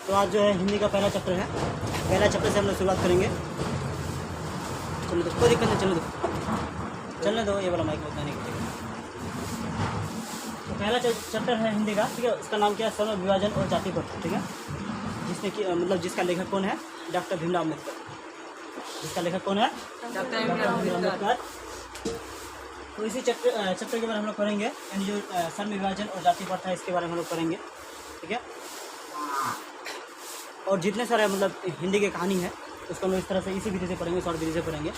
तो आज जो है हिंदी का पहला चैप्टर है। पहला चैप्टर से हम लोग शुरुआत करेंगे। चलो दो, कोई दिक्कत नहीं, चलने दो, ये वाला माइक उतना नहीं करेगा। तो पहला चैप्टर है हिंदी का, ठीक है। उसका नाम क्या है? सम विभाजन और जाति प्रथा, ठीक है। जिसमें कि मतलब जिसका लेखक कौन है? डॉक्टर भीमराव अम्बेडकर। जिसका लेखक कौन है? डॉक्टर भीमराव अम्बेडकर। तो इसी चैप्टर के बारे में हम लोग पढ़ेंगे, यानी जो सम विभाजन और जाति प्रथा है, इसके बारे में हम लोग पढ़ेंगे, ठीक है। और जितने सारे मतलब हिंदी की कहानी है उसको हम लोग इस तरह से इसी विधि से पढ़ेंगे, शॉर्ट विधि से पढ़ेंगे।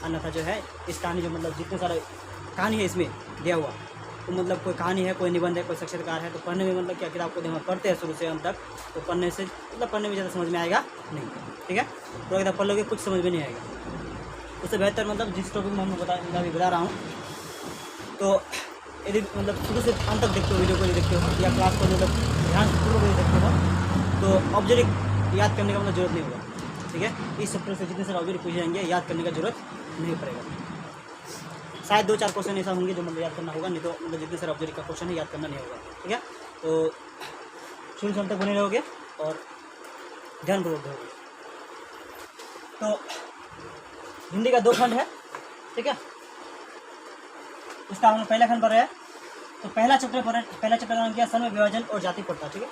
अन्यथा जो है इस कहानी जो मतलब जितने सारे कहानी है इसमें दिया हुआ, तो मतलब कोई कहानी है, कोई निबंध है, कोई साक्षात्कार है, तो पढ़ने में मतलब क्या किताब को हम पढ़ते हैं शुरू से अंत तक, तो पढ़ने से मतलब पढ़ने में ज़्यादा समझ में आएगा नहीं, ठीक है। तो अगर पढ़ लोगे कुछ समझ में नहीं आएगा। उससे बेहतर मतलब जिस टॉपिक में मैं बता रहा हूँ, तो यदि मतलब शुरू से अंत तक देखते हो, वीडियो को देखते हो या क्लास को मतलब ध्यानपूर्वक देखते हो, तो ऑब्जेक्ट याद करने का मतलब जरूरत नहीं होगा, ठीक है। इस चैप्टर से जितने सारे ऑब्जेक्ट पूछे जाएंगे याद करने का जरूरत नहीं पड़ेगा। शायद 2-4 क्वेश्चन ऐसा होंगे जो मतलब याद करना होगा, नहीं तो मतलब जितने सारे ऑब्जेक्ट का क्वेश्चन है याद करना नहीं होगा, ठीक है। तो शुरू से अंत तक बने रहोगे और ध्यानपूर्वक रहोगे। तो हिंदी का 2 खंड है, ठीक है। उसका हम पहला खंड पढ़ रहे हैं। तो पहला चैप्टर का नाम क्या? सम विभाजन और जाति प्रथा, ठीक है।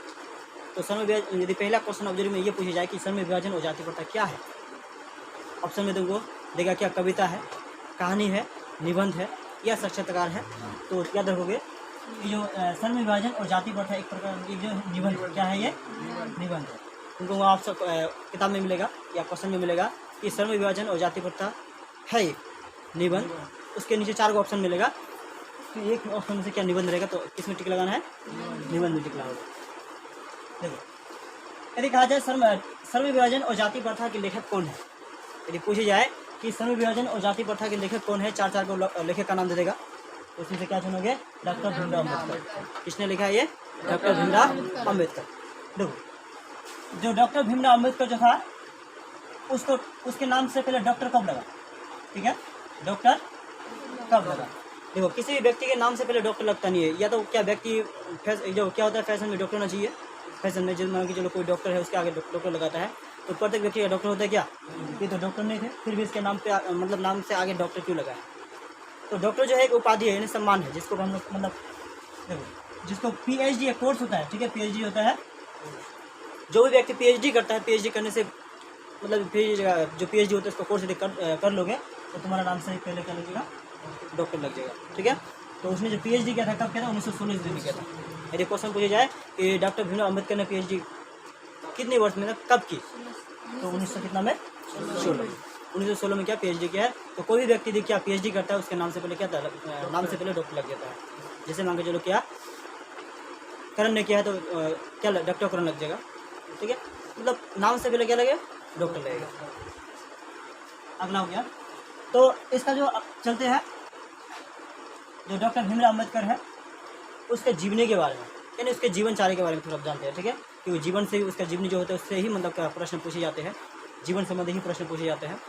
तो सम विभाजन, यदि पहला क्वेश्चन ऑब्जेक्ट में ये पूछा जाए कि सम विभाजन और जाति प्रथा क्या है, ऑप्शन में तुमको देगा क्या? कविता है, कहानी है, निबंध है या साक्षात्कार है। तो याद रखोगे कि जो सम विभाजन और जाति प्रथा एक प्रकार की जो निबंध क्या है, ये निबंध है। तुमको आप सब किताब में मिलेगा या क्वेश्चन में मिलेगा कि सम विभाजन और जाति प्रथा है एक निबंध। उसके नीचे 4 ऑप्शन मिलेगा, तो एक ऑप्शन में से क्या निबंध रहेगा, तो किसमें टिक लगाना है? निबंध में टिक लगाओगे। देखो, यदि कहा जाए सम विभाजन और जाति प्रथा के लेखक कौन है, यदि पूछी जाए कि सम विभाजन और जाति प्रथा के लेखक कौन है, 4 को लेखक का नाम दे देगा, तो उसमें से क्या चुनोगे? डॉक्टर भीमराव अम्बेडकर। किसने लिखा है ये? डॉक्टर भीमराव अम्बेडकर। देखो, जो डॉक्टर भीमराव अम्बेडकर जो था, उसके नाम से पहले डॉक्टर कब लगा, ठीक है। डॉक्टर कब लगा? देखो, किसी भी व्यक्ति के नाम से पहले डॉक्टर लगता नहीं है। या तो क्या व्यक्ति जो क्या होता है, फैशन में डॉक्टर होना चाहिए। फैशन में जिस मान की चलो कोई डॉक्टर है, उसके आगे डॉक्टर लगाता है, तो प्रत्येक व्यक्ति का डॉक्टर होता है क्या? ये तो डॉक्टर नहीं थे, फिर भी इसके नाम पे मतलब नाम से आगे डॉक्टर क्यों लगा है? तो डॉक्टर जो है एक उपाधि है, यानी सम्मान है, जिसको हम लोग मतलब देखो, जिसको PhD कोर्स होता है, ठीक है। PhD होता है, जो भी व्यक्ति PhD करता है, PhD करने से मतलब जो PhD होता है उसको कोर्स यदि कर लोगे, तो तुम्हारा नाम से पहले क्या लगेगा? डॉक्टर लग जाएगा, ठीक है। तो उसने जो PhD किया था, कब किया था? 1916 ईस्वी में किया था। यदि क्वेश्चन पूछा जाए कि डॉक्टर भीमराव अम्बेडकर ने PhD कितने वर्ष में, कब की, तो 1916 में क्या PhD किया है। तो कोई भी व्यक्ति क्या PhD करता है, उसके नाम से पहले क्या था? नाम से पहले डॉक्टर लग जाता है। जैसे मान के चलो क्या करण ने किया है, तो क्या डॉक्टर करण लग जाएगा, ठीक है। मतलब नाम से पहले क्या लगेगा? डॉक्टर लगेगा। अगला हो गया। तो इसका जो चलते हैं, जो डॉक्टर भीमराव अम्बेडकर है, उसके जीवनी के बारे में, यानी उसके जीवनचर्या के बारे में थोड़ा जानते हैं, ठीक है। क्योंकि जीवन से उसका जीवनी जो होता है उससे ही मतलब प्रश्न पूछे जाते हैं, जीवन संबंधी ही प्रश्न पूछे जाते हैं।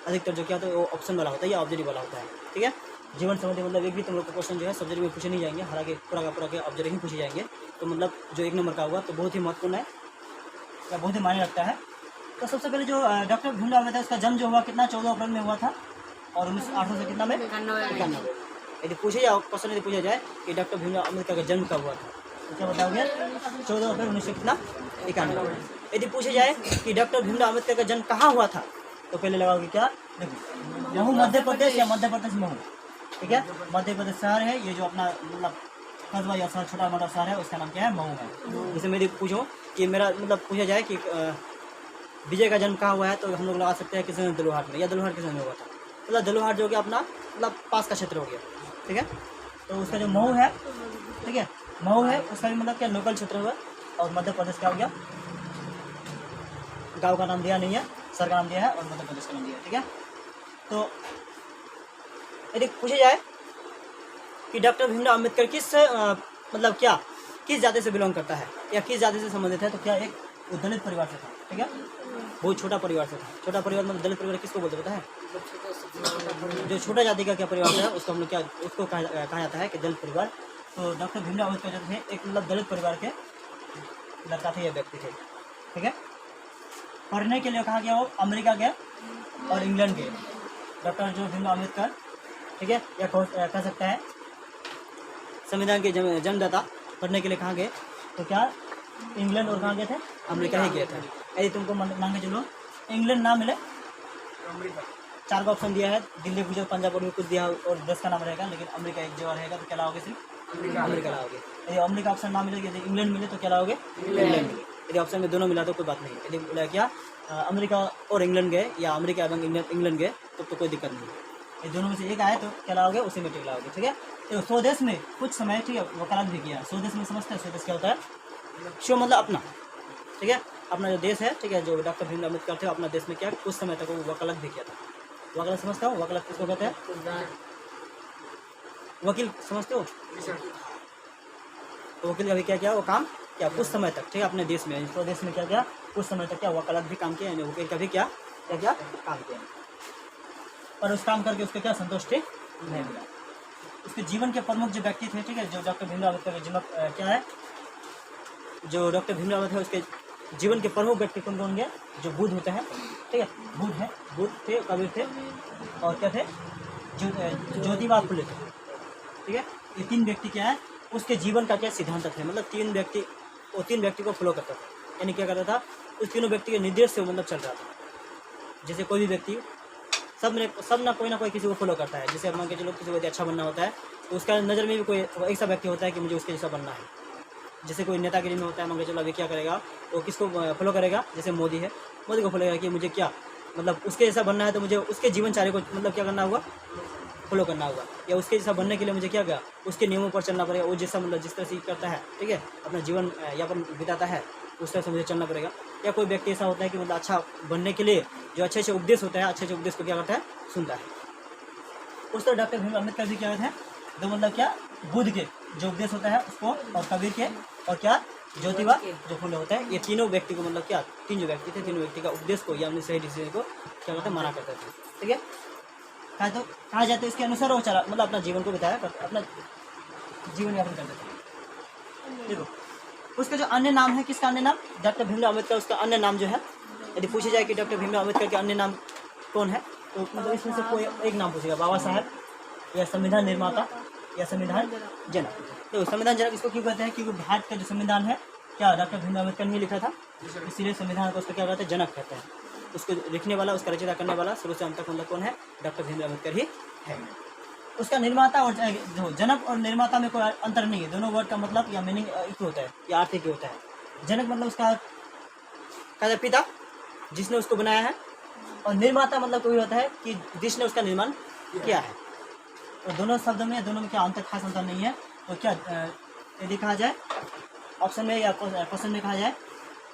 अधिकतर जो क्या होता है वो ऑप्शन वाला होता है या ऑब्जेक्टिव वाला होता है, ठीक है। जीवन संबंधी मतलब एक भी तुम लोग का क्वेश्चन जो है सब्जेक्ट में पूछे नहीं जाएंगे, हालांकि पूरा के ऑब्जेक्ट ही पूछे जाएंगे। तो मतलब जो 1 नंबर का होगा तो बहुत ही महत्वपूर्ण है या बहुत ही मायने रखता है। तो सबसे पहले जो डॉक्टर भीमराव अम्बेडकर, उसका जन्म जो हुआ कितना? 14 अप्रैल में हुआ था, और 1918 से कितना में? 91। यदि पूछे जाए क्वेश्चन, यदि पूछा जाए कि डॉक्टर भीमराव अम्बेडकर का जन्म कब हुआ था, तो क्या बताओगे? 14 अप्रैल 1991। यदि पूछे जाए कि डॉक्टर भीमराव अम्बेडकर का जन्म कहाँ हुआ था, तो पहले लगाओगे क्या? देखो, महू मध्य प्रदेश या मध्य प्रदेश महू, ठीक है। मध्य प्रदेश शहर है ये, जो अपना मतलब कस्बा या शहर, छोटा मोटा शहर है, उसका नाम क्या है? महू है। जैसे मैं पूछूँ कि मेरा मतलब पूछा जाए कि विजय का जन्म कहाँ हुआ है, तो हम लोग लगा सकते हैं किसी ने दलुहाट में, या दलुहाट किसी में हुआ था, मतलब दलुहाट जो हो गया अपना मतलब पास का क्षेत्र हो गया, ठीक है। तो उसका जो महू है, ठीक है, महू है, उसका भी मतलब क्या? लोकल क्षेत्र हुआ। और मध्य प्रदेश का हो गया, गांव का नाम दिया नहीं है, शहर का नाम दिया है, और मध्य प्रदेश का नाम दिया है, ठीक है। तो यदि पूछे जाए कि डॉक्टर भीमराव अम्बेडकर मतलब क्या किस जाति से बिलोंग करता है या किस जाति से संबंधित है, तो क्या एक दलित परिवार से था, ठीक है। बहुत छोटा परिवार से था। छोटा परिवार मतलब दलित परिवार किसको बोलते पता है? जो छोटा जाति का क्या परिवार है उसको हम लोग क्या उसको कहा जाता है कि दलित परिवार। तो डॉक्टर भीमराव अम्बेडकर जो थे एक मतलब दलित परिवार के लड़का थे या व्यक्ति थे, ठीक है। पढ़ने के लिए कहाँ गया वो? अमेरिका गया और इंग्लैंड गए डॉक्टर जो भीमराव अम्बेडकर, ठीक है। या कह सकता है संविधान के जन्मदाता पढ़ने के लिए कहाँ गए? तो क्या इंग्लैंड और कहाँ गए थे? अमेरिका ही गए थे। यदि तुमको मान के चलो इंग्लैंड ना मिले, 4 का ऑप्शन दिया है, दिल्ली, गुजरात, पंजाब और भी कुछ दिया और 10 का नाम रहेगा, लेकिन अमेरिका एक जगह रहेगा, तो क्या लाओगे? सिर्फ अमेरिका लाओगे। यदि अमेरिका ऑप्शन ना मिले, यदि इंग्लैंड मिले तो क्या लाओगे? इंग्लैंड मिले। यदि ऑप्शन में दोनों मिला तो कोई बात नहीं। यदि बोला क्या अमेरिका और इंग्लैंड गए या अमेरिका एवं इंग्लैंड गए तो कोई दिक्कत नहीं है। ये दोनों में से एक आए तो क्या लाओगे? उसी में टिक लाओगे, ठीक है। तो स्वदेश में कुछ समय, ठीक है, वकालत भी किया। स्वदेश में समझते हैं स्वदेश क्या होता है? स्व मतलब अपना, ठीक है, अपना जो देश है, ठीक है, जो डॉक्टर भीमराव अम्बेडकर थे अपना देश में क्या कुछ समय तक वो वकालत भी किया था। वकालत समझते हो? वकालत किसको कहते हैं? वकील समझते हो? तो वकील अभी क्या किया? वो काम क्या कुछ समय तक, ठीक है, अपने देश में, स्वदेश में क्या किया? कुछ समय तक क्या वकालत भी काम किया, यानी वकील का भी क्या काम किया। पर उस काम करके उसको क्या संतुष्टि नहीं मिला। उसके जीवन के प्रमुख जो व्यक्ति थे, ठीक है, जो डॉक्टर भीमराव अम्बेडकर के जीवन क्या है, जो डॉक्टर भीमराव अम्बेडकर उसके जीवन के प्रमुख व्यक्ति कौन कौन गए? जो बुद्ध होते हैं, ठीक है, बुद्ध थे, कबीर थे और क्या थे? ज्योतिबा फुले थे, ठीक है। ये 3 व्यक्ति क्या है? उसके जीवन का क्या सिद्धांत थे, मतलब 3 व्यक्ति को फॉलो करता था, यानी क्या करता था? उस तीनों व्यक्ति के निर्देश से मतलब चल रहा था। जैसे कोई भी व्यक्ति सब ना कोई किसी को फॉलो करता है। जैसे मान के चलो किसी को अच्छा बनना होता है तो उसका नज़र में भी कोई ऐसा व्यक्ति होता है कि मुझे उसके जैसा बनना है। जैसे कोई नेतागिरी में होता है, मान के चलो अभी क्या करेगा वो किसको फॉलो करेगा? जैसे मोदी है, मोदी को फॉलो करेगा कि मुझे क्या मतलब उसके जैसा बनना है, तो मुझे उसके जीवनचर्या को मतलब क्या करना होगा? फॉलो करना होगा। या उसके जैसा बनने के लिए मुझे क्या क्या उसके नियमों पर चलना पड़ेगा। वो जैसा मतलब जिस तरह से करता है, ठीक है, अपना जीवन यापन बिताता है, उस तरह से मुझे चलना पड़ेगा। या कोई व्यक्ति ऐसा होता है कि मतलब अच्छा बनने के लिए जो अच्छे अच्छे उपदेश होता है, अच्छे अच्छे उपदेश को क्या करता है? सुनता है। उस तरह डॉक्टर भीमराव अम्बेडकर भी क्या है? तो मतलब क्या बुद्ध के जो उपदेश होता है उसको, और कबीर के, और क्या ज्योतिबा जो फुले होता है, ये तीनों व्यक्ति को मतलब क्या 3 जो व्यक्ति थे, तीनों व्यक्ति का उपदेश को या अपने सही डिसीजन को क्या करते हैं? माना करते थे, ठीक है। कहा जाता है इसके अनुसार वो चला मतलब अपना जीवन को बिताया, अपना जीवन यापन करते थे। देखो उसका जो अन्य नाम है, किसका अन्य नाम? डॉक्टर भीमराव अम्बेडकर। उसका अन्य नाम जो है, यदि पूछा जाए कि डॉक्टर भीमराव अम्बेडकर के अन्य नाम कौन है, तो मतलब इसमें से कोई एक नाम पूछेगा, बाबा साहब या संविधान निर्माता या संविधान जनक। तो संविधान जनक इसको क्यों कहते हैं? क्योंकि भारत का जो संविधान है क्या डॉक्टर भीमराव अम्बेडकर ने लिखा था, इसीलिए संविधान को उसको क्या कहते हैं? जनक कहते हैं। उसको लिखने वाला, उसका रचना करने वाला शुरू से अंत तक मतलब कौन है? डॉक्टर भीमराव अम्बेडकर ही है। उसका निर्माता और जो जनक और निर्माता में कोई अंतर नहीं है। दोनों वर्ड का मतलब या मीनिंग एक होता है या अर्थ एक होता है। जनक मतलब उसका कहते पिता जिसने उसको बनाया है, और निर्माता मतलब कोई होता है कि जिसने उसका निर्माण किया है। तो दोनों शब्दों में, दोनों में क्या अंतर, खास अंतर नहीं है। तो क्या यदि कहा जाए ऑप्शन में या क्वेश्चन में कहा जाए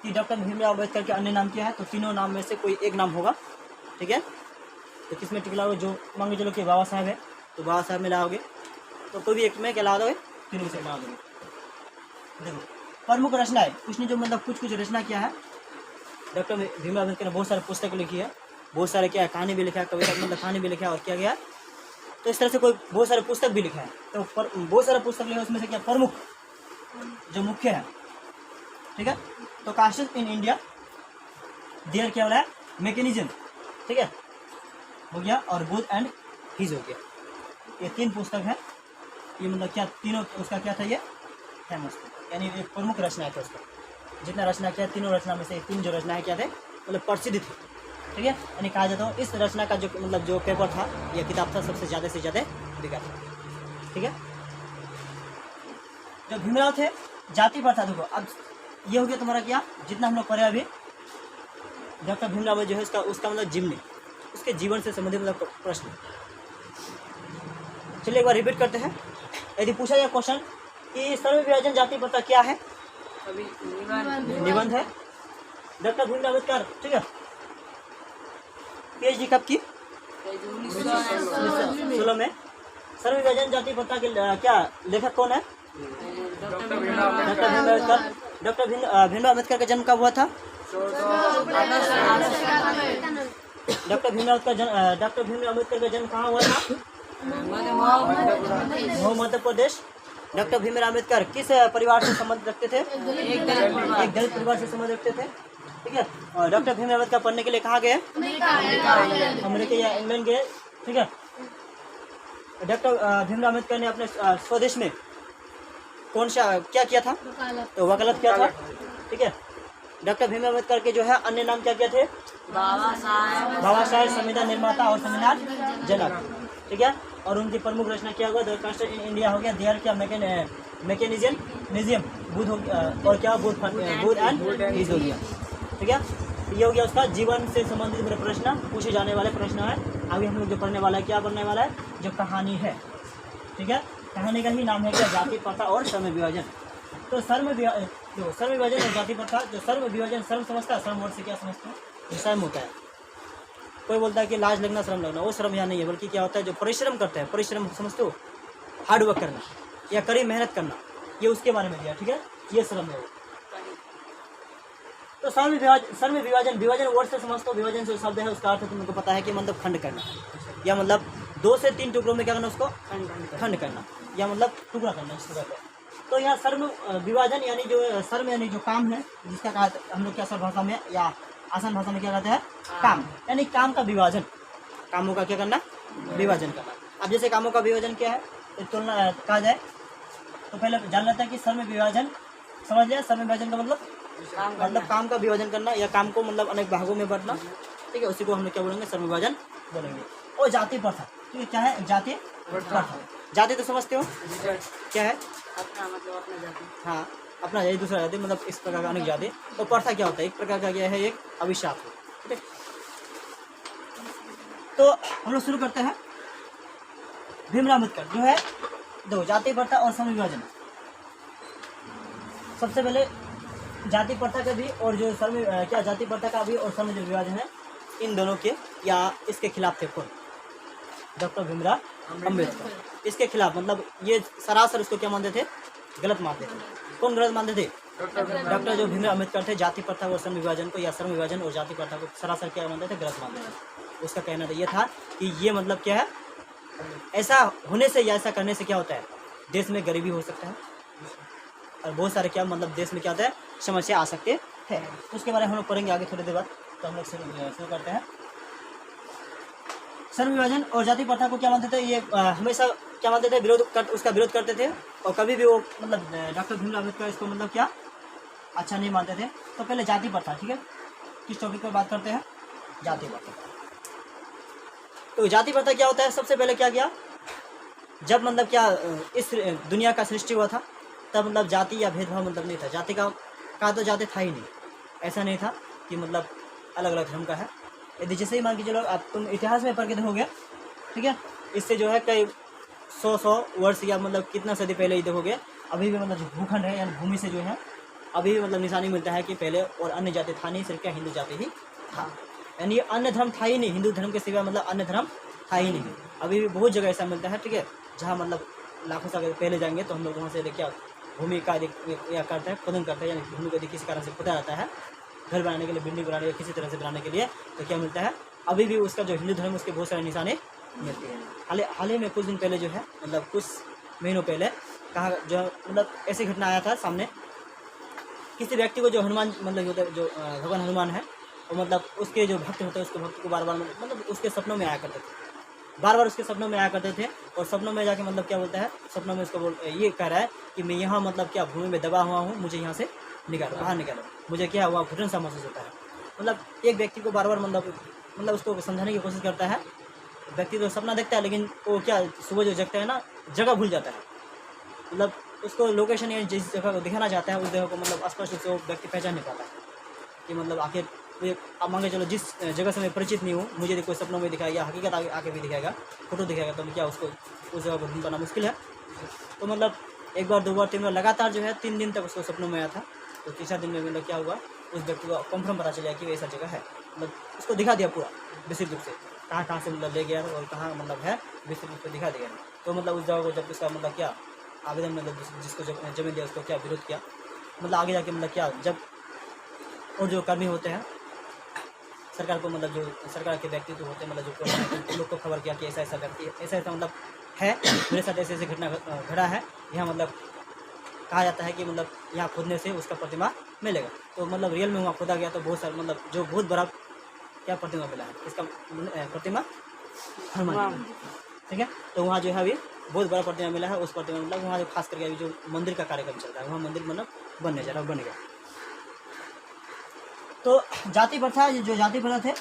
कि डॉक्टर भीमराव अम्बेडकर के अन्य नाम क्या है, तो तीनों नाम में से कोई एक नाम होगा, ठीक है। तो किस में टिक लाओगे? जो मान के चलो कि बाबा साहब है तो बाबा साहब में लाओगे, तो कोई भी एक में क्या ला दोगे? तीनों से ला दोगे। देखो प्रमुख रचनाएं, उसने जो मतलब कुछ रचना किया है डॉक्टर भीमराव अम्बेडकर ने, बहुत सारे पुस्तक लिखी है, बहुत सारे क्या है कहानी भी लिखा है, कविता मतलब कहानी भी लिखा है और किया गया। तो इस तरह से कोई बहुत सारे पुस्तक भी लिखा है। तो बहुत सारे पुस्तक लिखे, उसमें से क्या प्रमुख जो मुख्य है, ठीक है। तो कास्ट इन इंडिया देयर क्या हो रहा है? मैकेनिज्म, ठीक है, हो गया, और बुद्ध एंड हिज हो गया। ये 3 पुस्तक है। ये मतलब क्या तीनों उसका क्या था? ये फेमस था, यानी एक प्रमुख रचना था उसका। जितना रचना किया तीनों रचना में से 3 जो रचनाएं क्या थे मतलब प्रसिद्ध थी, ठीक है। यानी कहा जाता है इस रचना का जो मतलब जो पेपर था या किताब था सबसे ज़्यादा से ज़्यादा बिका था, ठीक है। जो भीमराव थे जाति पर था। देखो अब ये हो गया तुम्हारा क्या जितना हम लोग पढ़े अभी डॉक्टर भीमराव जो है उसका मतलब जीवनी, उसके जीवन से संबंधित मतलब प्रश्न। चलिए एक बार रिपीट करते हैं। यदि पूछा जाए क्वेश्चन कि सर्वविभाजन जाति प्रथा क्या है, निबंध है डॉक्टर भीमराव अम्बेडकर, ठीक है। पीएचडी कब की? 1916 में। सर्वविभाजन जाति प्रथा के क्या लेखक कौन है? डॉक्टर भीमराव अम्बेडकर। डॉक्टर भीमराव अम्बेडकर का जन्म कब हुआ था? डॉक्टर भीमराव अम्बेडकर का जन्म कहाँ हुआ था? मध्य प्रदेश। डॉक्टर भीमराव अम्बेडकर किस परिवार से संबंध रखते थे? एक दलित परिवार से संबंध रखते थे। ठीक है। और डॉक्टर भीमराव अम्बेडकर पढ़ने के लिए कहाँ गए? अमेरिका या इंग्लैंड गए, ठीक है। डॉक्टर भीमराव अम्बेडकर ने अपने स्वदेश में कौन सा क्या किया था? तो वकालत किया था, ठीक है। डॉक्टर भीमराव अम्बेडकर के जो है अन्य नाम क्या क्या थे? बाबा साहेब, संविधान निर्माता और संविधान जनक, ठीक है। और उनकी प्रमुख रचना क्या हुआ? द कॉन्स्टिट्यूशन इन इंडिया हो गया, देयर क्या मैकेनिज्म म्यूजियम बुद्ध हो गया, और क्या बुद्ध एंड ईज हो गया, ठीक है। ये हो गया उसका जीवन से संबंधित मेरे प्रश्न पूछे जाने वाले प्रश्न है। अभी हम लोग जो पढ़ने वाला है क्या पढ़ने वाला है? जो कहानी है, ठीक है। कहानी का ही नाम है क्या? जाति प्रथा और श्रम विभाजन। तो श्रम विभाजन और जाति प्रथा, जो श्रम विभाजन, श्रम समझता है, श्रम वर्ड से क्या समझते हैं? जो श्रम होता है, कोई बोलता है कि लाज लगना श्रम लगना, वो श्रम यहाँ नहीं है, बल्कि क्या होता है? जो परिश्रम करते हैं, परिश्रम समझते हो? हार्ड वर्क करना या कड़ी मेहनत करना, ये उसके बारे में दिया, ठीक है। ये श्रम है वो। तो श्रम विभाजन, विभाजन वर्ड से समझते हो? विभाजन से शब्द है, उसका अर्थ तुमको पता है कि मतलब खंड करना, या मतलब 2 से 3 टुकड़ों में क्या करना? उसको खंड करना, या मतलब टुकड़ा करना, इस तरह का। तो यहाँ श्रम विभाजन यानी जो श्रम यानी जो काम है, जिसका कहा हम लोग क्या सरल भाषा में या आसान भाषा में क्या कहते हैं? काम, यानी काम का विभाजन, कामों का क्या करना? विभाजन करना। अब जैसे कामों का विभाजन क्या है तो तुलना कहा जाए तो पहले जान लेते हैं कि श्रम विभाजन समझ लिया। श्रम विभाजन का मतलब काम का विभाजन करना, या काम को मतलब अनेक भागों में बांटना, ठीक है। उसी को हम लोग क्या बोलेंगे? श्रम विभाजन बोलेंगे। और जाति प्रथा, ठीक है। क्या है जाति प्रथा? जाति तो समझते हो क्या है? अपना मतलब अपना जाति, हाँ, अपना जाति, दूसरा जाति, मतलब इस प्रकार का अनेक जाति। तो प्रथा क्या होता है? एक प्रकार का क्या है? एक अभिशाप है, ठीक है। तो हम लोग शुरू करते हैं। भीमराव अम्बेडकर जो है, दो जाति प्रथा और श्रम विभाजन। सबसे पहले जाति प्रथा का भी और जो श्रम क्या जाति प्रथा का भी और श्रम जो विभाजन है, इन दोनों के या इसके खिलाफ थे कौन? डॉक्टर भीमराव अम्बेडकर। इसके खिलाफ मतलब ये सरासर उसको क्या मानते थे? गलत मानते थे। कौन गलत मानते थे? डॉक्टर जो भीमराव अम्बेडकर थे, जाति प्रथा और श्रम विभाजन को, या श्रम विभाजन और जाति प्रथा को सरासर क्या मानते थे? गलत मानते थे। उसका कहना था ये था कि ये मतलब क्या है, ऐसा होने से या ऐसा करने से क्या होता है? देश में गरीबी हो सकता है, और बहुत सारे क्या मतलब देश में क्या होता है? समस्या आ सकते हैं। उसके बारे में हम लोग पढ़ेंगे आगे थोड़ी देर बाद। तो हम लोग शुरू करते हैं। श्रम विभाजन और जाति प्रथा को क्या मानते थे? ये हमेशा क्या मानते थे? उसका विरोध करते थे, और कभी भी वो मतलब डॉक्टर भीमराव अम्बेडकर इसको मतलब क्या अच्छा नहीं मानते थे। तो पहले जाति प्रथा, ठीक है। किस टॉपिक पर बात करते हैं? जाति प्रथा। तो जाति प्रथा क्या होता है? सबसे पहले क्या किया, जब मतलब क्या इस दुनिया का सृष्टि हुआ था, तब मतलब जाति या भेदभाव मतलब नहीं था। जाति का तो जाति था ही नहीं। ऐसा नहीं था कि मतलब अलग अलग धर्म का है। यदि जैसे ही मान के चलो आप तुम इतिहास में पढ़ के देखोगे, ठीक है, इससे जो है कई 100 वर्ष या मतलब कितना सदी पहले ही देखोगे, अभी भी मतलब जो भूखंड है यानी भूमि से जो है अभी भी मतलब निशानी मिलता है कि पहले और अन्य जाति था नहीं, सिर्फ क्या हिंदू जाति ही था। यानी अन्य धर्म था ही नहीं, हिंदू धर्म के सिवा मतलब अन्य धर्म था ही नहीं। अभी भी बहुत जगह ऐसा मिलता है, ठीक है, जहाँ मतलब लाखों साल पहले जाएंगे तो हम लोग वहाँ से देखिए भूमि का या करते हैं, खोदन करते हैं, यानी भूमि को किसी कारण से खोदा जाता है घर बनाने के लिए, बिल्डिंग बनाने के लिए, किसी तरह से बनाने के लिए, तो क्या मिलता है? अभी भी उसका जो हिंदू धर्म उसके बहुत सारे निशाने मिलते हैं। हाल ही में कुछ दिन पहले जो है मतलब कुछ महीनों पहले कहा जो मतलब ऐसी घटना आया था सामने, किसी व्यक्ति को जो हनुमान मतलब होता है, जो भगवान हनुमान है, और मतलब उसके जो भक्त होते हैं उसके भक्त को बार बार मतलब उसके सपनों में आया करते थे, बार बार उसके सपनों में आया करते थे। और सपनों में जाके मतलब क्या बोलता है? सपनों में उसको ये कह रहा है कि मैं यहाँ मतलब क्या भूमि में दबा हुआ हूँ, मुझे यहाँ से निकालो, बाहर निकालो, मुझे क्या हुआ घुटन सा महसूस होता है। मतलब एक व्यक्ति को बार बार मतलब उसको समझाने की कोशिश करता है। व्यक्ति तो सपना देखता है, लेकिन वो क्या सुबह जो जगता है ना, जगह भूल जाता है। मतलब उसको लोकेशन या जिस जगह को दिखाना चाहता है उस जगह को मतलब स्पष्ट रूप से वो व्यक्ति पहचान नहीं पाता कि मतलब आखिर अब मांगे चलो जिस जगह से मैं परिचित नहीं हूँ, मुझे कोई सपनों में दिखाएगा, हकीकत आके भी दिखाएगा, फोटो दिखाएगा, तो क्या उसको उस जगह को ढूंढ पाना मुश्किल है। तो मतलब एक बार, 2 बार, 3 बार लगातार जो है 3 दिन तक उसको सपनों में आया था। तो तीसरा दिन में मतलब क्या हुआ, उस व्यक्ति को कंफर्म पता चला कि ऐसा जगह है, मतलब उसको दिखा दिया पूरा विस्तृत रूप से, कहाँ से मतलब ले गया और कहाँ मतलब है, विस्तृत रूप से दिखा दिया। तो मतलब उस जगह को जब उसका मतलब क्या आवेदन मतलब जिसको जमीन दिया उसको क्या विरोध किया, मतलब आगे जाके मतलब क्या जब और जो कर्मी होते हैं सरकार को, मतलब जो सरकार के व्यक्तित्व होते हैं, मतलब जो लोग को खबर किया कि ऐसा ऐसा व्यक्ति ऐसा मतलब है, मेरे साथ ऐसे ऐसे घटना घड़ा है। यहाँ मतलब कहा जाता है कि मतलब यहाँ खोदने से उसका प्रतिमा मिलेगा। तो मतलब रियल में वहाँ खोदा गया तो बहुत सारा मतलब जो बहुत बड़ा क्या प्रतिमा मिला है, इसका प्रतिमा हनुमान जी, ठीक है। तो वहाँ जो है अभी बहुत बड़ा प्रतिमा मिला है। उस प्रतिमा मतलब वहाँ जो खास करके अभी जो मंदिर का कार्यक्रम चल रहा है, वहाँ मंदिर मतलब बनने जा रहा है, बन गया। तो जाति प्रथा, जो जाति प्रथा थे,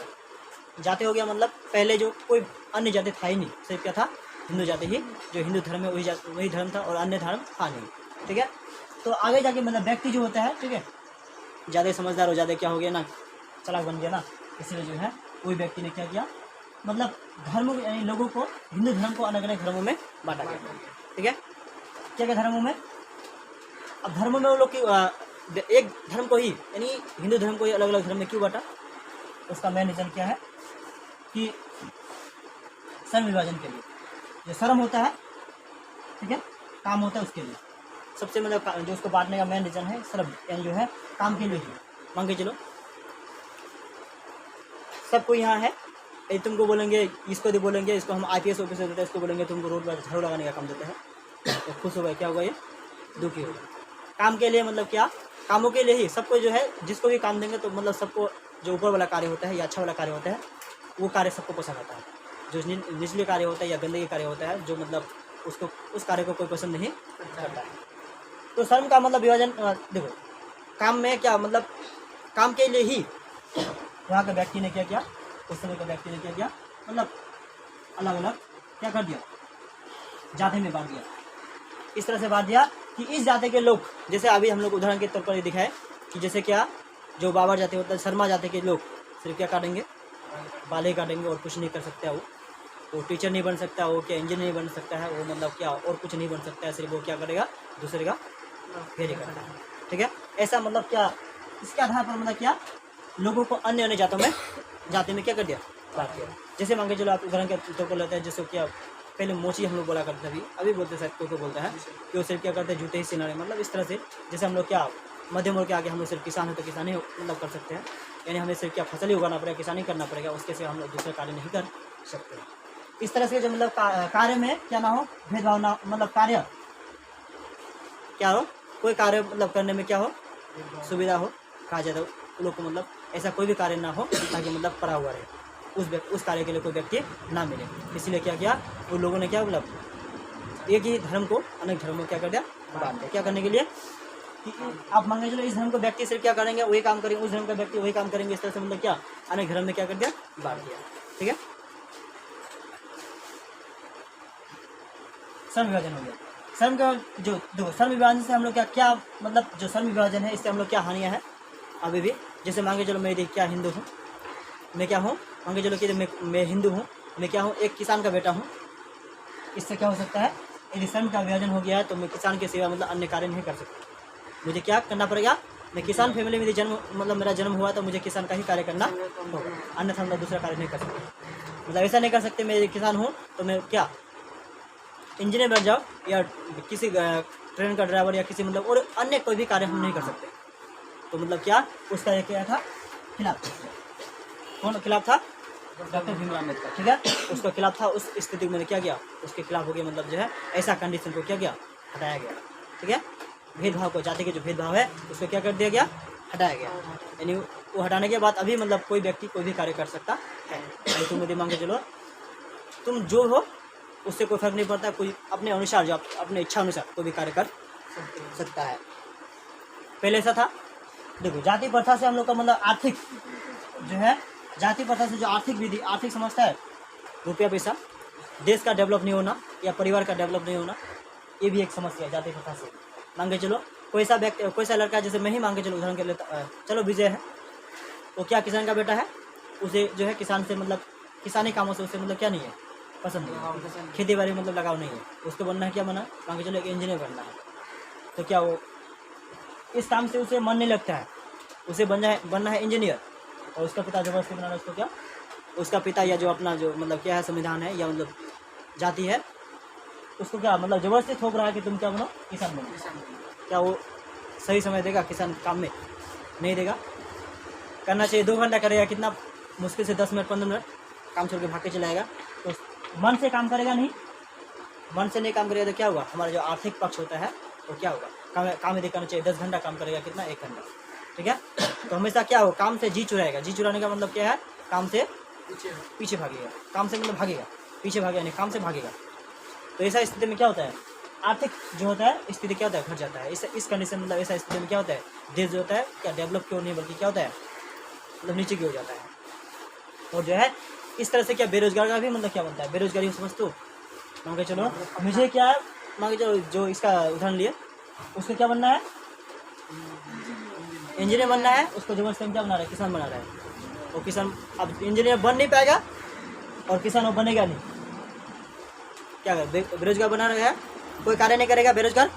जाति हो गया मतलब पहले जो कोई अन्य जाति था ही नहीं, सिर्फ क्या था, हिंदू जाति ही, जो हिंदू धर्म है वही धर्म था और अन्य धर्म था नहीं, ठीक है। तो आगे जाके मतलब व्यक्ति जो होता है, ठीक है, ज़्यादा समझदार हो, ज़्यादा क्या हो गया ना, चालाक बन गया ना, इसलिए जो है कोई व्यक्ति ने क्या किया, मतलब धर्मों यानी लोगों को, हिंदू धर्म को अलग अलग धर्मों में बांटा गया, ठीक है। क्या क्या धर्मों में, अब धर्मों में वो लोग की एक धर्म को ही यानी हिंदू धर्म को ही अलग अलग धर्म में क्यों बांटा, उसका मेन रीज़न क्या है कि श्रम विभाजन के लिए, जो श्रम होता है, ठीक है, काम होता है, उसके लिए सबसे मतलब जो उसको बांटने का मेन रीज़न है श्रम, यानी जो है काम के लिए ही। मान के चलो सबको यहाँ है, यदि तुमको बोलेंगे, इसको बोलेंगे इसको हम IPS ऑफिसर देते हैं, इसको बोलेंगे तुमको रोड पर झाड़ू लगाने का काम देते हैं, तो खुश होगा, क्या होगा, ये दुखी होगा। काम के लिए मतलब क्या, कामों के लिए ही सबको जो है, जिसको भी काम देंगे तो मतलब सबको जो ऊपर वाला कार्य होता है या अच्छा वाला कार्य होता है, वो कार्य सबको पसंद आता है। जो निचले कार्य होता है या गंदगी कार्य होता है, जो मतलब उसको उस कार्य को कोई पसंद नहीं करता है। तो श्रम का मतलब विभाजन देखो, काम में क्या मतलब काम के लिए ही वहाँ के व्यक्ति ने क्या किया, उस समय के व्यक्ति ने क्या किया, मतलब अलग अलग क्या कर दिया, जाति में बांट दिया। इस तरह से बांट दिया कि इस जाति के लोग, जैसे अभी हम लोग उदाहरण के तौर पर ये दिखाए कि जैसे क्या, जो बाबर जाति होता है, शर्मा जाति के लोग सिर्फ क्या काटेंगे, बाल काटेंगे और कुछ नहीं कर सकता है। वो टीचर नहीं बन सकता, वो क्या इंजीनियर नहीं बन सकता है, वो मतलब क्या और कुछ नहीं बन सकता है, सिर्फ वो क्या करेगा, दूसरे का फेरी करता है, ठीक है। ऐसा मतलब क्या, इसके आधार पर मतलब क्या, लोगों को अन्य अन्य जाति में क्या कर दिया, बांट दिया। जैसे मान के चलो आप उदाहरण के तौर पर लेते हैं, जैसे क्या पहले मोची हम लोग बोला करते थे, अभी बोलते शायद कोई बोलता है कि वो सिर्फ क्या करते हैं, जूते ही सिलाने, मतलब इस तरह से। जैसे हम लोग क्या मध्यम वर्ग के आगे हम लोग सिर्फ किसान है तो किसानी मतलब कर सकते हैं, यानी हमें सिर्फ क्या फसल ही उगाना पड़ेगा, किसानी करना पड़ेगा, उसके से हम लोग दूसरे कार्य नहीं कर सकते। इस तरह से जो मतलब कार्य में क्या ना हो, भेदभाव ना, मतलब कार्य क्या हो, कोई कार्य मतलब करने में क्या हो, सुविधा हो, कहा जाता है लोग को, मतलब ऐसा कोई भी कार्य ना हो ताकि मतलब पड़ा हुआ रहे, उस कार्य के लिए कोई व्यक्ति ना मिले। इसलिए क्या किया, उन लोगों ने क्या मतलब एक ही धर्म को अनेक धर्मों में क्या कर दिया, बांट दिया। क्या करने के लिए कि आप मान के चलो इस धर्म को व्यक्ति सिर्फ क्या करेंगे, वही काम करेंगे, उस धर्म का व्यक्ति वही काम करेंगे, इस तरह से मतलब क्या अनेक धर्म में क्या कर दिया, बांट दिया, ठीक है। श्रम विभाजन हो गया। श्रम का जो देखो, श्रम विभाजन से हम लोग क्या मतलब जो श्रम विभाजन है, इससे हम लोग क्या हानियाँ हैं अभी भी। जैसे मान के चलो मैं क्या हिंदू हूँ, मैं क्या हूँ, मान के चलो कि मैं हिंदू हूँ, मैं क्या हूँ, एक किसान का बेटा हूँ। इससे क्या हो सकता है, यदि श्रम का विभाजन हो गया है तो मैं किसान के सिवा मतलब अन्य कार्य नहीं कर सकता। मुझे क्या करना पड़ेगा, मैं किसान फैमिली में जन्म मतलब मेरा जन्म हुआ तो मुझे किसान का ही कार्य करना होगा, अन्यथा मैं दूसरा कार्य नहीं कर सकता। मतलब ऐसा नहीं कर सकते मैं किसान हूँ तो मैं क्या इंजीनियर बन जाओ या किसी ट्रेन का ड्राइवर या किसी मतलब और अन्य कोई भी कार्य हम नहीं कर सकते। तो मतलब क्या उसका ये क्या था, खिलाफ। कौन खिलाफ था, डॉक्टर भीमराव अम्बेडकर, ठीक है, उसका खिलाफ था। उस स्थिति में क्या किया, उसके खिलाफ हो गया, मतलब जो है ऐसा कंडीशन को क्या किया, हटाया गया, ठीक है। भेदभाव को, जाति के जो भेदभाव है उसको क्या कर दिया गया, हटाया गया। यानी वो हटाने के बाद अभी मतलब कोई व्यक्ति कोई भी कार्य कर सकता है। यानी तुम दिमाग में चलो, तुम जो हो उससे कोई फर्क नहीं पड़ता, कोई अपने अनुसार जो अपने इच्छा अनुसार कोई भी कार्य कर सकता है। पहले ऐसा था। देखो जाति प्रथा से हम लोग का मतलब आर्थिक जो है, जाति प्रथा से जो आर्थिक विधि, आर्थिक समझता है रुपया पैसा, देश का डेवलप नहीं होना या परिवार का डेवलप नहीं होना, ये भी एक समस्या है जाति प्रथा से। मान के चलो कोई सा व्यक्ति, कोई सा लड़का, जैसे मैं ही मान के चलो उदाहरण के लिए, चलो विजय है, वो क्या किसान का बेटा है, उसे जो है किसान से मतलब किसानी कामों से उसे मतलब क्या नहीं है, पसंद नहीं है, खेती बाड़ी मतलब लगाव नहीं है, उसको बनना है क्या, बना मान के चलो एक इंजीनियर बनना है। तो क्या वो इस काम से उसे मन नहीं लगता है, उसे बनना है इंजीनियर, और उसका पिता जबरदस्ती बना रहा है उसको, क्या उसका पिता या जो अपना जो मतलब क्या है संविधान है या मतलब जाति है, उसको क्या मतलब जबरदस्ती थोप रहा है कि तुम क्या बनो, किसान बनो। क्या वो सही समय देगा किसान काम में, नहीं देगा। करना चाहिए 2 घंटा करेगा, कितना मुश्किल से 10 मिनट 15 मिनट काम छोड़ के भाग के चलाएगा, तो मन से काम करेगा नहीं, मन से नहीं काम करेगा तो क्या होगा, हमारा जो आर्थिक पक्ष होता है तो क्या होगा, काम यदि करना चाहिए 10 घंटा काम करेगा, कितना 1 घंटा, ठीक है। तो हमेशा क्या हो, काम से जी चुराएगा। जी चुराने का मतलब क्या है, काम से पीछे भागेगा। काम से मतलब भागेगा, पीछे भागेगा नहीं, काम से भागेगा। तो ऐसा स्थिति में क्या होता है, आर्थिक जो होता है स्थिति क्या होता है, घट जाता है। इस कंडीशन मतलब ऐसा स्थिति में क्या होता है, देश जो होता है क्या डेवलप क्यों नहीं बल्कि क्या होता है मतलब नीचे की हो जाता है। और जो है इस तरह से क्या बेरोजगार का भी मतलब क्या बनता है, बेरोजगारी समझ तो मान के चलो मुझे क्या है, मान के चलो जो इसका उदाहरण लिए उसको क्या बनना है, इंजीनियर बनना है। उसको जबरदस्ती क्या बना रहा है, किसान बना रहा है। और किसान अब इंजीनियर बन नहीं पाएगा और किसान वो बनेगा नहीं, क्या कर बेरोजगार बना रहा है, कोई कार्य नहीं करेगा बेरोजगार।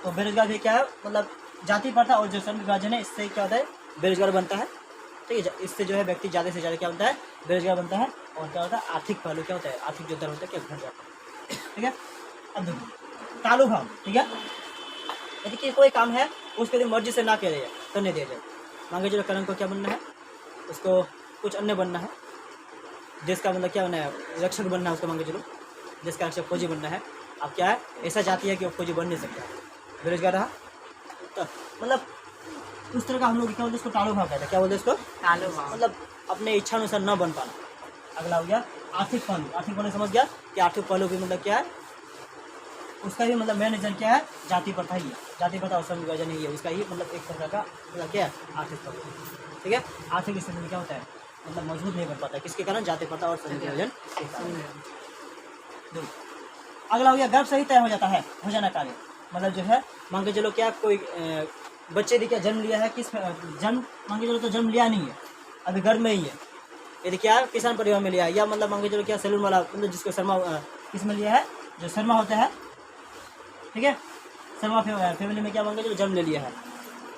तो बेरोजगार भी क्या है मतलब जाति प्रथा और जो श्रम विभाजन है इससे क्या होता है, बेरोजगार बनता है। ठीक है, इससे जो है व्यक्ति ज़्यादा से ज़्यादा क्या बनता है, बेरोजगार बनता है। और क्या होता है, आर्थिक पहलू क्या होता है, आर्थिक जो दर होता है क्या घट जाता है। ठीक है, अब देखो तालु भाव। ठीक है, यदि कि कोई काम है उसके लिए मर्जी से ना किया जाए, करने दिया जाए। मांगे चलो करण को क्या बनना है, उसको कुछ अन्य बनना है, देश का मतलब क्या बनना है, रक्षक बनना है उसको। मांगे चलो देश का रक्षक फौजी बनना है। अब क्या है, ऐसा जाति है कि वो फौजी बन नहीं सकता, बेरोजगार रहा। तो मतलब उस तरह का हम लोग क्या बोलते हैं, उसको तालु भाव कहते हैं। क्या बोलते हैं उसको, तालु भाव। मतलब अपने इच्छा अनुसार न बन पाना। अगला हो गया आर्थिक पहलू। आर्थिक पहलू समझ गया कि आर्थिक पहलू भी मतलब क्या है, उसका भी मतलब मेन रीजन क्या है, जाति प्रथा ही है। जाति प्रथा और श्रम विभाजन ही है उसका ही मतलब एक प्रकार का मतलब क्या है, आर्थिक पहलू। ठीक है, आर्थिक स्थिति में क्या होता है मतलब मजबूत नहीं बन पाता, किसके कारण, जाति प्रथा और श्रम विभाजन के कारण। अगला हो गया गर्भ से ही तय हो जाता है, हो जाना कार्य। मतलब जो है मान के चलो क्या कोई बच्चे ने क्या जन्म लिया है, किस जन्म मान के चलो तो जन्म लिया नहीं है, अभी गर्भ में ही है। यदि क्या है किसान परिवार में लिया है, या मतलब मान के चलो क्या सैलून वाला मतलब जिसको शर्मा किस में लिया है, जो शर्मा होता है। ठीक है, शर्मा फैमिली में क्या मान के चलो जन्म ले लिया है।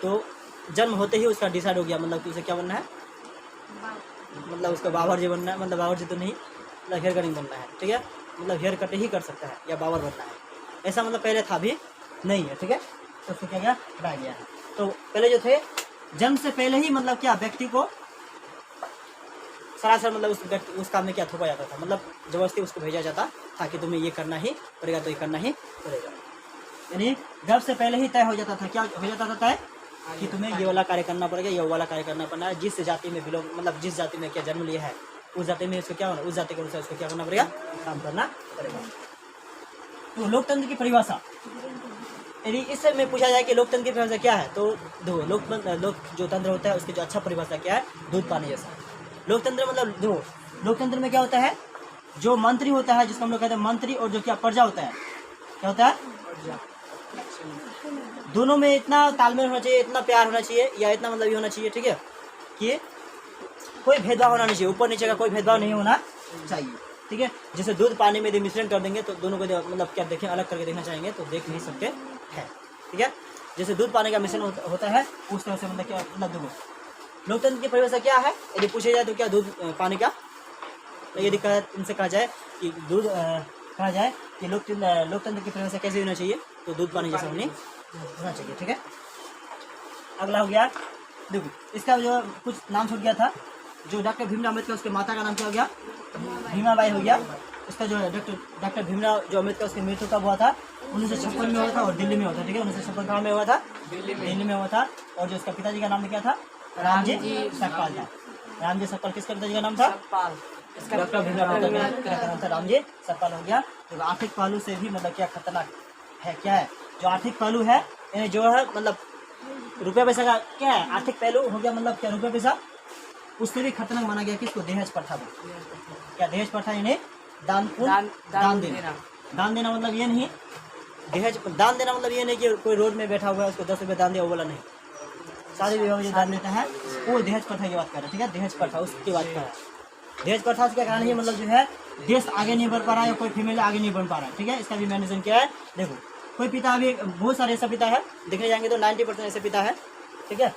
तो जन्म होते ही उसका डिसाइड हो गया मतलब कि उसे क्या बनना है, मतलब उसका बाबर जी बनना है। मतलब बाबर जी तो नहीं, मतलब हेयर कटिंग बनना है। ठीक है, मतलब हेयर कट ही कर सकता है या बाबर बनना है, ऐसा मतलब पहले था भी नहीं है। ठीक है, तो उसको क्या गया, हटा गया है। तो पहले जो थे जन्म से पहले ही मतलब क्या व्यक्ति को सरासर मतलब उस काम में क्या थोपा जाता था, मतलब जबरदस्ती उसको भेजा जाता था कि तुम्हें ये करना ही पड़ेगा, तो ये करना ही पड़ेगा। यानी गर्भ से पहले ही तय हो जाता था, क्या हो जाता था तय कि तुम्हें ये वाला कार्य करना पड़ेगा, ये वाला कार्य करना पड़ना है। जिस जाति में बिलोंग मतलब जिस जाति में क्या जन्म लिया है उस जाति में इसको क्या होना, उस जाति के अनुसार उसको क्या करना पड़ेगा, काम करना पड़ेगा। तो लोकतंत्र की परिभाषा, यदि इससे में पूछा जाए कि लोकतंत्र की परिभाषा क्या है, तो दो लोक जो तंत्र होता है उसकी जो अच्छा परिभाषा क्या है, दूध पानी जैसा। लोकतंत्र मतलब दो, लोकतंत्र में क्या होता है, जो मंत्री होता है जिसको हम लोग कहते हैं मंत्री, और जो क्या प्रजा होता है, क्या होता है, दोनों में इतना तालमेल होना चाहिए, इतना प्यार होना चाहिए, या इतना मतलब ये होना चाहिए। ठीक है, कि कोई भेदभाव होना नहीं चाहिए, ऊपर नीचे का कोई भेदभाव नहीं होना चाहिए। ठीक है, जैसे दूध पानी में यदि मिश्रण कर देंगे तो दोनों को मतलब क्या देखें, अलग करके देखना चाहेंगे तो देख नहीं सकते हैं। ठीक है, जैसे दूध पानी का मिश्रण होता है उस तरह से मतलब क्या मतलब देखो लोकतंत्र की परिभाषा क्या है, यदि पूछे जाए तो क्या दूध पानी का, तो यदि तुमसे कहा जाए कि दूध कहा जाए कि लोकतंत्र की परिभाषा कैसे होना चाहिए, तो दूध पानी जैसा होना चाहिए। ठीक है, अगला हो गया देखो इसका जो कुछ नाम छूट गया था, जो डॉक्टर भीमराव अम्बेडकर उसके माता का नाम क्या हो गया, भीमाबाई हो गया। उसका जो डॉक्टर भीमराव जो अम्बेडकर उसकी मृत्यु कब हुआ था, 1956 में हुआ था और दिल्ली में हुआ था। ठीक है, 1956 कहाँ में हुआ था, दिल्ली में हुआ था। और जो उसका पिताजी का नाम क्या था, रामजी सकपाल था। रामजी सकपाल किसके पिताजी का नाम था, डॉक्टर भीमराव अम्बेडकर का नाम था रामजी सकपाल हो गया। तो आर्थिक पहलू से भी मतलब क्या खतरनाक है, क्या है जो आर्थिक पहलू है, जो है मतलब रुपया पैसा का क्या है, आर्थिक पहलू हो गया मतलब क्या रुपया पैसा, उससे भी खतरनाक माना गया किसको, दहेज प्रथा को। क्या दहेज प्रथा, यानी दान देना। दान देना मतलब ये नहीं, दहेज दान देना मतलब ये नहीं कि कोई रोड में बैठा हुआ है उसको 10 रुपये दान दिया, वो वाला नहीं। शादी विवाह में जो दान देता है वो दहेज प्रथा की बात कर रहे हैं। ठीक है, दहेज प्रथा उसकी बात कर रहा है। दहेज प्रथा के कारण ही मतलब जो है देश आगे नहीं बढ़ पा रहा है, या कोई फीमेल आगे नहीं बढ़ पा रहा है। ठीक है, इसका भी मेन रीजन क्या है, देखो कोई पिता अभी बहुत सारे ऐसा पिता है, देखने जाएंगे तो 90% ऐसे पिता है। ठीक है,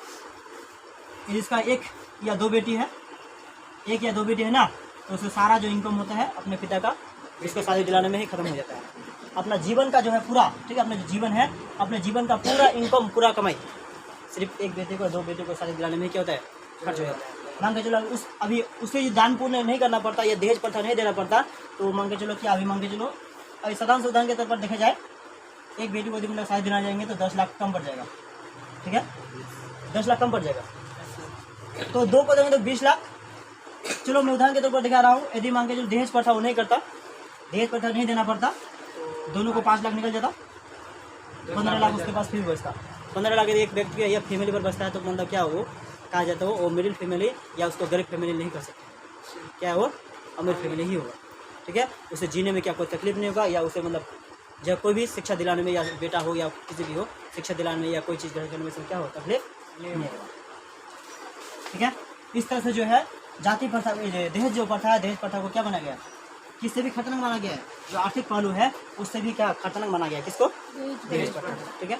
इसका एक या दो बेटी है, एक या दो बेटी है ना, तो उसका सारा जो इनकम होता है अपने पिता का, इसको शादी दिलाने में ही खत्म हो जाता है। अपना जीवन का जो है पूरा, ठीक है, अपना जो जीवन है, अपने जीवन का पूरा इनकम, पूरा कमाई सिर्फ एक बेटे को, दो बेटे को शादी दिलाने में क्या होता है, खर्च हो जाता है। मान के चलो अभी उससे दान पुण्य नहीं करना पड़ता या दहेज प्रथा नहीं देना पड़ता, तो मान के चलो क्या अभी मान के चलो अभी साधारण उदाहरण के तौर पर देखा जाए, एक बेटी को यदि मतलब शादी दिलाने जाएंगे तो 10 लाख कम पड़ जाएगा। ठीक है, 10 लाख कम पड़ जाएगा। तो 2 को देंगे तो 20 लाख। चलो मैं उदाहरण के तौर पर दिखा रहा हूँ। यदि मान के जो दहेज प्रथा वो नहीं करता, दहेज प्रथा नहीं देना पड़ता, दोनों को 5 लाख निकल जाता, 15 लाख उसके पास फिर बचता। 15 लाख यदि एक व्यक्ति या फैमिली पर बचता है तो मतलब क्या वो कहा जाता है वो मिडिल फैमिली या उसको गरीब फैमिली नहीं कर सकते, क्या है वो अमीर फैमिली ही होगा। ठीक है, उसे जीने में क्या कोई तकलीफ नहीं होगा, या उसे मतलब जब कोई भी शिक्षा दिलाने में, या बेटा हो या किसी भी हो, शिक्षा दिलाने में या कोई चीज़ ग्रहण करने में क्या हो तकलीफ नहीं होगा। ठीक है, इस तरह से जो है जाति प्रथा, दहेज जो प्रथा है, दहेज प्रथा को क्या माना गया, किससे भी खतरनाक माना गया है, जो आर्थिक पहलू है उससे भी क्या खतरनाक माना गया है, किसको, दहेज प्रथा। ठीक है,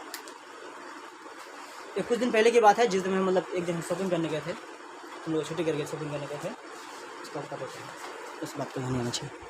ये कुछ दिन पहले की बात है, जिस दिन हम मतलब एक दिन हम शॉपिंग करने गए थे, हम लोग छुट्टी करके शॉपिंग करने गए थे, उसका बता देते हैं, उस बात को ध्यान देना चाहिए।